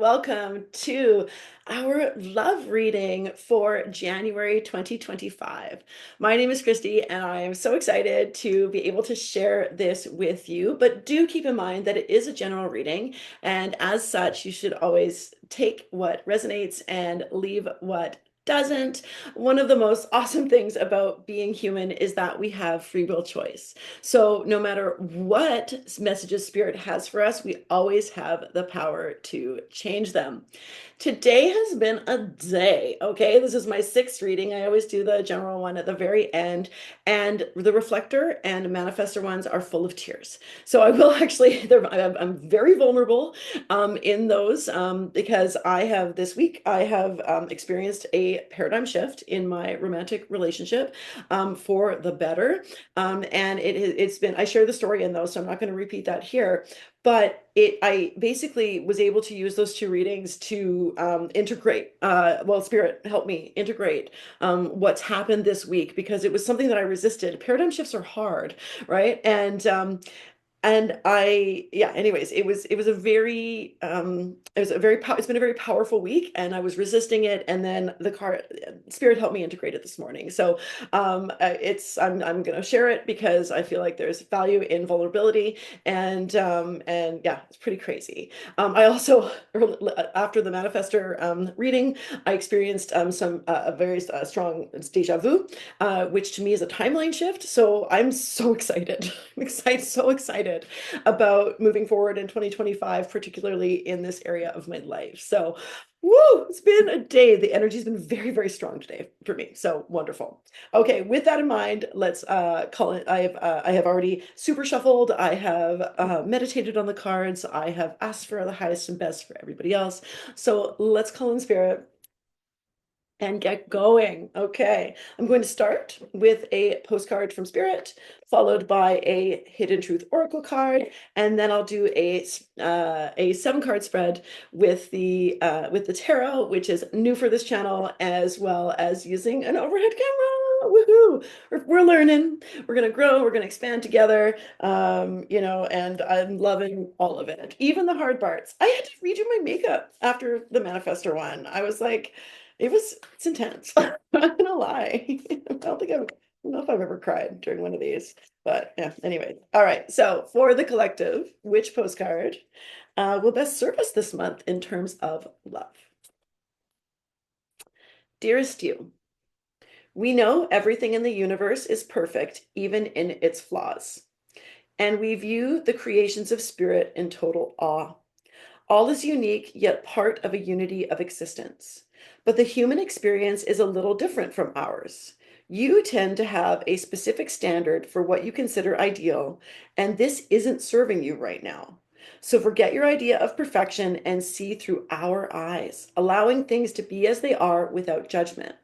welcome to our love reading for January 2025. My name is Christy, and I am so excited to be able to share this with you. But do keep in mind that it is a general reading, and as such, you should always take what resonates and leave what doesn't. One of the most awesome things about being human is that we have free will choice. So no matter what messages Spirit has for us, we always have the power to change them. Today has been a day, okay? This is my sixth reading. I always do the general one at the very end, and the reflector and manifestor ones are full of tears. So I will actually, I'm very vulnerable in those because I have this week, I have experienced a paradigm shift in my romantic relationship for the better. And it's been, I share the story in those, so I'm not going to repeat that here. But I basically was able to use those two readings to integrate, well, Spirit helped me integrate what's happened this week because it was something that I resisted. Paradigm shifts are hard, right? And yeah, anyways, it was a very it's been a very powerful week, and I was resisting it, and then the car Spirit helped me integrate it this morning. So I'm going to share it because I feel like there's value in vulnerability, and yeah, it's pretty crazy. I also after the manifestor reading, I experienced some a very strong deja vu, which to me is a timeline shift. So I'm so excited. I'm excited, so excited about moving forward in 2025, particularly in this area of my life. So, woo, it's been a day. The energy's been very, very strong today for me. So wonderful. Okay, with that in mind, let's call it. I have already super shuffled. I have meditated on the cards. I have asked for the highest and best for everybody else. So let's call in Spirit and get going. Okay, I'm going to start with a postcard from Spirit, followed by a Hidden Truth Oracle card, and then I'll do a 7-card spread with the tarot, which is new for this channel, as well as using an overhead camera. Woohoo! We're learning. We're gonna grow. We're gonna expand together. And I'm loving all of it, even the hard parts. I had to redo my makeup after the manifestor one. I was like, it's intense. I'm not gonna lie. I don't know if I've ever cried during one of these, but yeah, anyway. All right. So for the collective, which postcard will best serve us this month in terms of love? Dearest you, we know everything in the universe is perfect, even in its flaws. And we view the creations of spirit in total awe. All is unique, yet part of a unity of existence. But the human experience is a little different from ours. You tend to have a specific standard for what you consider ideal, and this isn't serving you right now. So forget your idea of perfection and see through our eyes, allowing things to be as they are without judgment.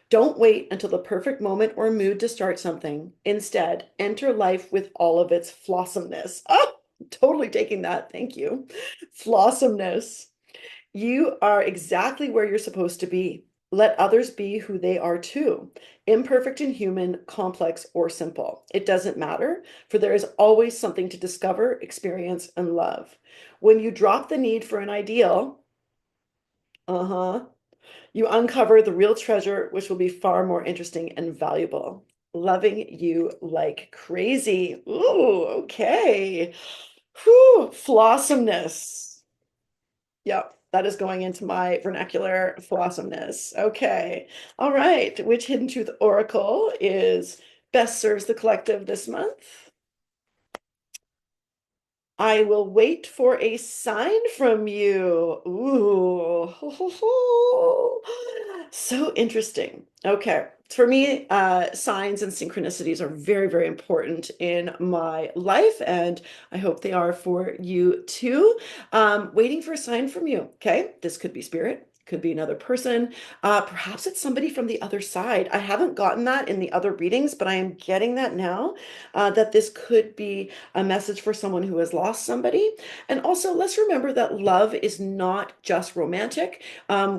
Don't wait until the perfect moment or mood to start something. Instead, enter life with all of its flossomeness. Oh, totally taking that. Thank you. Flossomeness. You are exactly where you're supposed to be. Let others be who they are too. Imperfect and human, complex or simple. It doesn't matter, for there is always something to discover, experience, and love. When you drop the need for an ideal, uh-huh, you uncover the real treasure, which will be far more interesting and valuable. Loving you like crazy. Ooh, okay. Whew, flossomeness. Yep, that is going into my vernacular flossomeness. Okay. All right. Which Hidden Truth Oracle is best serves the collective this month? I will wait for a sign from you. Ooh, so interesting. Okay. For me, signs and synchronicities are very, very important in my life, and I hope they are for you too. Waiting for a sign from you. Okay. This could be spirit, could be another person. Perhaps it's somebody from the other side. I haven't gotten that in the other readings, but I am getting that now, that this could be a message for someone who has lost somebody. And also, let's remember that love is not just romantic.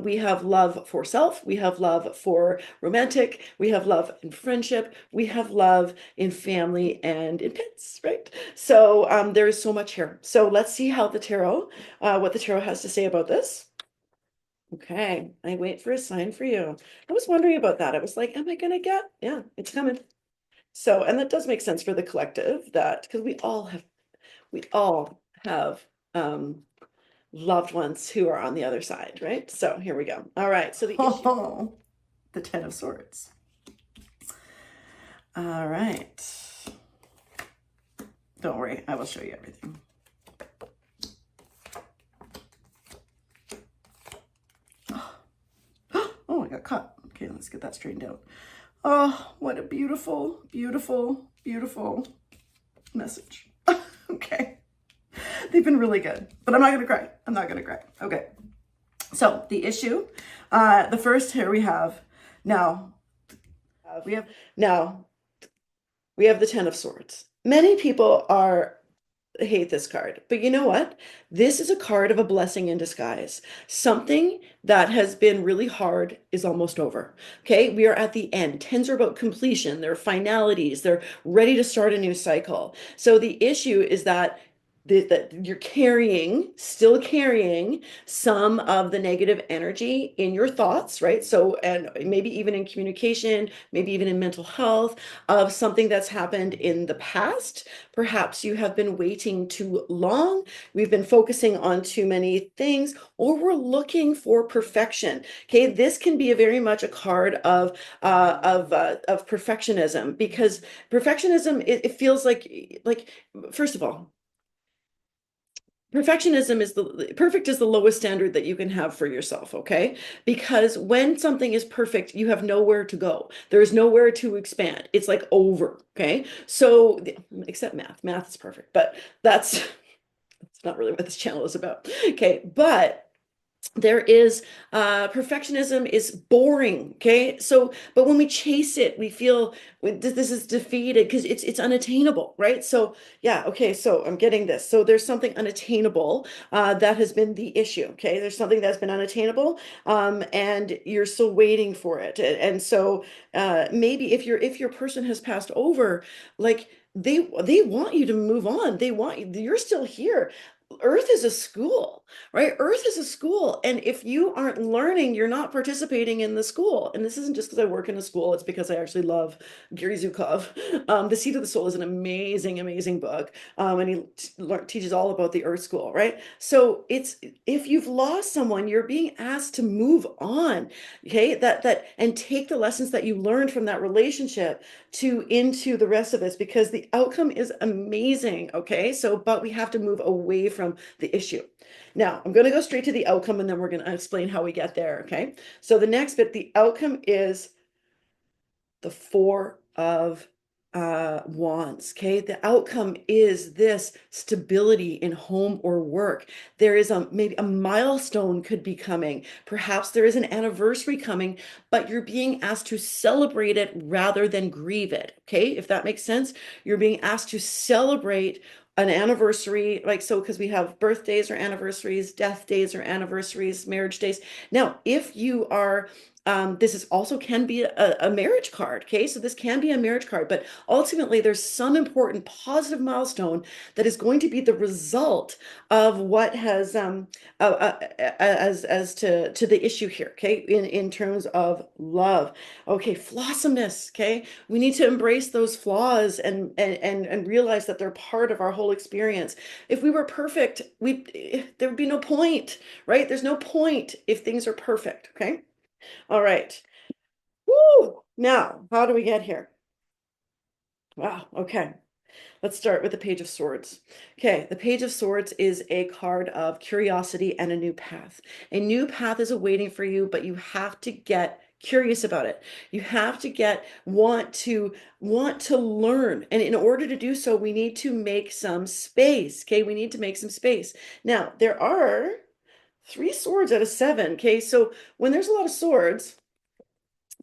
We have love for self, we have love for romantic, we have love in friendship, we have love in family and in pets, right? So there is so much here. So let's see how the tarot, what the tarot has to say about this. Okay, I wait for a sign for you. I was wondering about that. I was like, am I gonna get? Yeah, it's coming. So, and that does make sense for the collective, that because we all have um loved ones who are on the other side, right? So here we go. All right, so the issue. Oh, the Ten of Swords. All right. Don't worry, I will show you everything. Oh, I got caught. Okay, let's get that straightened out. Oh, what a beautiful, beautiful, beautiful message. Okay. They've been really good, but I'm not going to cry. I'm not going to cry. Okay. So the issue, the first here we have, now we have the Ten of Swords. Many people hate this card, but you know what? This is a card of a blessing in disguise. Something that has been really hard is almost over. Okay, we are at the end. Tens are about completion, they're finalities, they're ready to start a new cycle. So the issue is that you're still carrying some of the negative energy in your thoughts, right? So, and maybe even in communication, maybe even in mental health, of something that's happened in the past. Perhaps you have been waiting too long. We've been focusing on too many things, or we're looking for perfection. Okay, this can be a very much a card of perfectionism, because perfectionism, it feels like, first of all, perfectionism is perfect is the lowest standard that you can have for yourself, okay? Because when something is perfect, you have nowhere to go. There's nowhere to expand. It's like over, okay? So, except math is perfect, but that's not really what this channel is about. Okay, but there is perfectionism is boring. Okay, so but when we chase it, we feel this is defeated because it's unattainable, right? So yeah, okay, so I'm getting this. So there's something unattainable that has been the issue. Okay, there's something that's been unattainable, and you're still waiting for it. And so maybe if your person has passed over, like they want you to move on. They want you, you're still here. Earth is a school, right? Earth is a school. And if you aren't learning, you're not participating in the school. And this isn't just because I work in a school, it's because I actually love Gary Zukov. The Seed of the Soul is an amazing, amazing book. And he teaches all about the Earth School, right? So it's, if you've lost someone, you're being asked to move on, okay? And take the lessons that you learned from that relationship into the rest of this, because the outcome is amazing, okay? So, but we have to move away from the issue. Now, I'm going to go straight to the outcome, and then we're going to explain how we get there, okay? So the next bit, the outcome is the Four of Wands, okay? The outcome is this stability in home or work. There is maybe a milestone could be coming. Perhaps there is an anniversary coming, but you're being asked to celebrate it rather than grieve it, okay? If that makes sense, you're being asked to celebrate an anniversary, like, so, because we have birthdays or anniversaries, death days or anniversaries, marriage days. Now, if you are this is also can be a marriage card, okay? So this can be a marriage card, but ultimately there's some important positive milestone that is going to be the result of what has as to the issue here, okay? In terms of love, okay, flawsomeness, okay? We need to embrace those flaws and realize that they're part of our whole experience. If we were perfect, there would be no point, right? There's no point if things are perfect, okay? All right. Woo! Now, how do we get here? Wow, okay. Let's start with the Page of Swords. Okay, the Page of Swords is a card of curiosity and a new path. A new path is awaiting for you, but you have to get curious about it. You have to want to learn. And in order to do so, we need to make some space. Okay, we need to make some space. Now, there are Three swords out of seven. Okay, so when there's a lot of swords,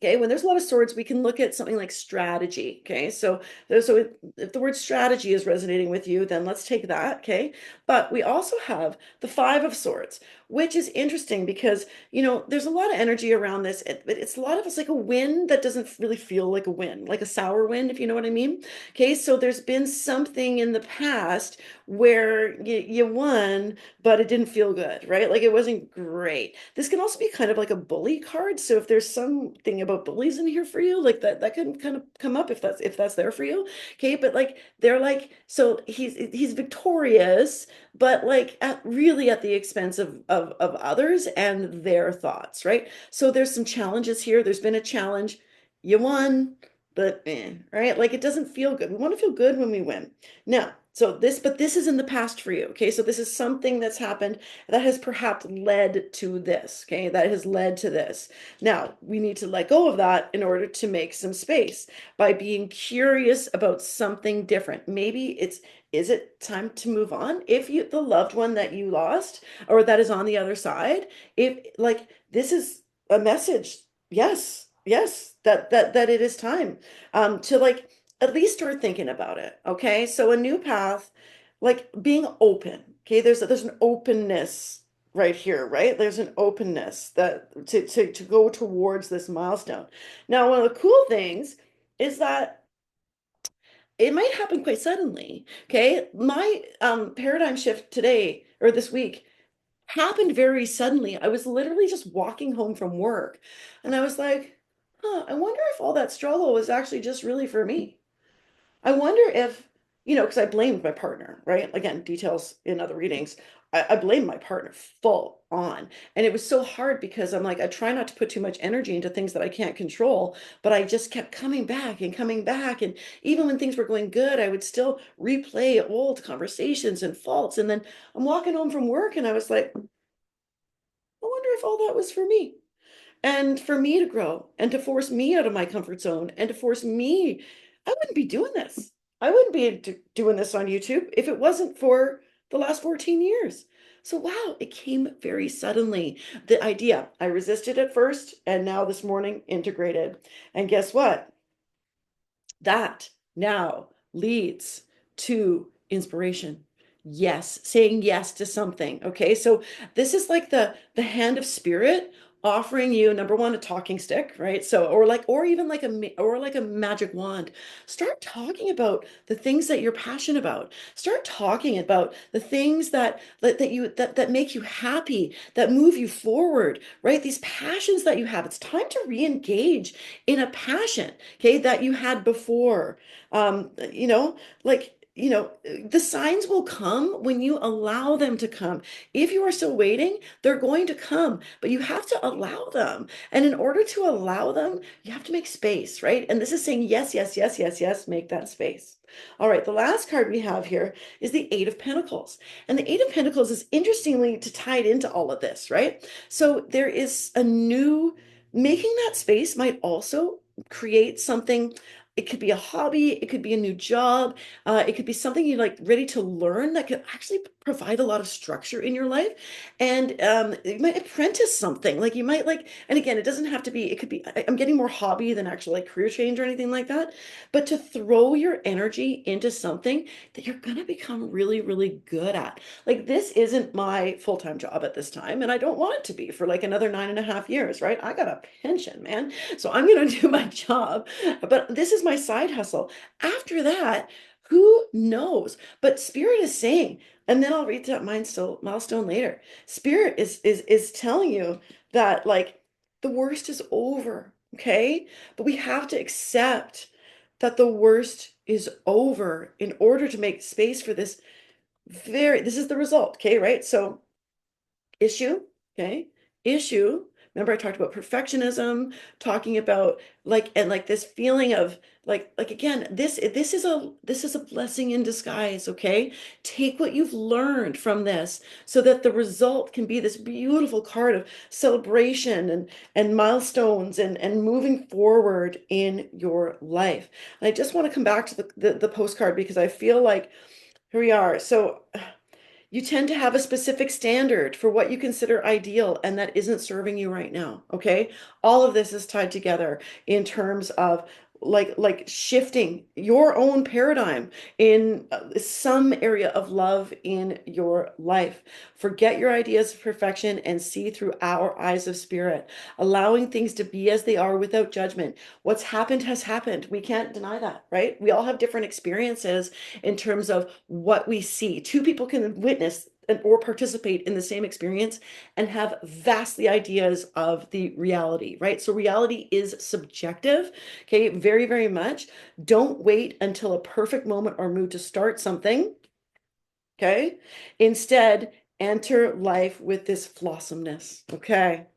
okay, when there's a lot of swords, we can look at something like strategy. Okay, so if the word strategy is resonating with you, then let's take that. Okay, but we also have the five of swords, which is interesting because there's a lot of energy around this. It's a lot of it's like a win that doesn't really feel like a win, like a sour win, if you know what I mean. Okay, so there's been something in the past where you won, but it didn't feel good, right? Like it wasn't great. This can also be kind of like a bully card. So if there's something about bullies in here for you, like that can kind of come up if that's there for you. Okay, but like they're like so he's victorious, but like really at the expense of others and their thoughts, right? So there's some challenges here. There's been a challenge. You won, but right? Like it doesn't feel good. We want to feel good when we win. Now, but this is in the past for you. Okay, so this is something that's happened that has perhaps led to this. Okay, that has led to this. Now, we need to let go of that in order to make some space by being curious about something different. Maybe is it time to move on? If you, the loved one that you lost or that is on the other side, if like this is a message, yes, that it is time to like at least start thinking about it. Okay, so a new path, like being open. Okay, there's an openness right here, right? There's an openness that to go towards this milestone. Now, one of the cool things is that it might happen quite suddenly. Okay, my paradigm shift today or this week happened very suddenly. I was literally just walking home from work, and I was like, "Huh, I wonder if all that struggle was actually just really for me." I wonder if, because I blamed my partner, right? Again, details in other readings. I blamed my partner full on. And it was so hard because I'm like, I try not to put too much energy into things that I can't control, but I just kept coming back and coming back. And even when things were going good, I would still replay old conversations and faults. And then I'm walking home from work and I was like, I wonder if all that was for me and for me to grow and to force me out of my comfort zone and to force me. I wouldn't be doing this. I wouldn't be doing this on YouTube if it wasn't for the last 14 years. So wow, it came very suddenly. The idea, I resisted at first and now this morning integrated. And guess what? That now leads to inspiration. Yes, saying yes to something. Okay, so this is like the hand of spirit offering you number one a talking stick, right? So or even like or like a magic wand. Start talking about the things that you're passionate about. Start talking about the things that make you happy, that move you forward, right? These passions that you have. It's time to re-engage in a passion, okay, that you had before. Like, the signs will come when you allow them to come. If you are still waiting, they're going to come, but you have to allow them. And in order to allow them, you have to make space, right? And this is saying yes, yes, yes, yes, yes, make that space. All right, the last card we have here is the Eight of Pentacles. And the Eight of Pentacles is interestingly to tie it into all of this, right? So there is a new making that space might also create something. It could be a hobby, it could be a new job, it could be something you're like ready to learn that could actually provide a lot of structure in your life. And you might apprentice something, like you might like, and again, it doesn't have to be, it could be, I'm getting more hobby than actual like career change or anything like that. But to throw your energy into something that you're gonna become really, really good at. Like this isn't my full-time job at this time, and I don't want it to be for like another 9.5 years, right? I got a pension, man. So I'm gonna do my job, but this is my side hustle. After that, who knows? But Spirit is saying, and then I'll read that milestone later. Spirit is telling you that like the worst is over, okay? But we have to accept that the worst is over in order to make space for this is the result, okay, right? So issue, okay? Issue. Remember I talked about perfectionism, talking about like and like this feeling of like again, this is a blessing in disguise, okay? Take what you've learned from this so that the result can be this beautiful card of celebration and milestones and moving forward in your life. And I just want to come back to the postcard because I feel like here we are. So You tend to have a specific standard for what you consider ideal, and that isn't serving you right now. Okay. All of this is tied together in terms of like shifting your own paradigm in some area of love in your life. Forget your ideas of perfection and see through our eyes of spirit, allowing things to be as they are without judgment. What's happened has happened. We can't deny that, right? We all have different experiences in terms of what we see. Two people can witness or participate in the same experience and have vastly ideas of the reality, right? So reality is subjective, okay, very, very much. Don't wait until a perfect moment or mood to start something, okay? Instead, enter life with this flossomeness, okay?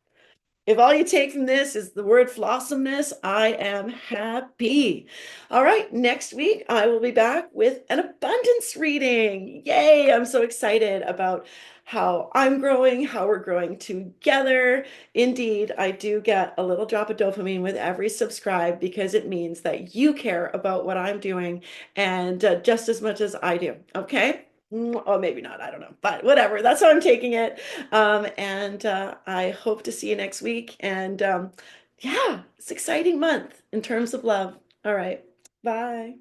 If all you take from this is the word flossomeness, I am happy. All right, next week I will be back with an abundance reading. Yay, I'm so excited about how I'm growing, how we're growing together. Indeed, I do get a little drop of dopamine with every subscribe because it means that you care about what I'm doing and just as much as I do. Okay? Oh, maybe not. I don't know. But whatever. That's how I'm taking it. And I hope to see you next week. And yeah, it's an exciting month in terms of love. All right. Bye.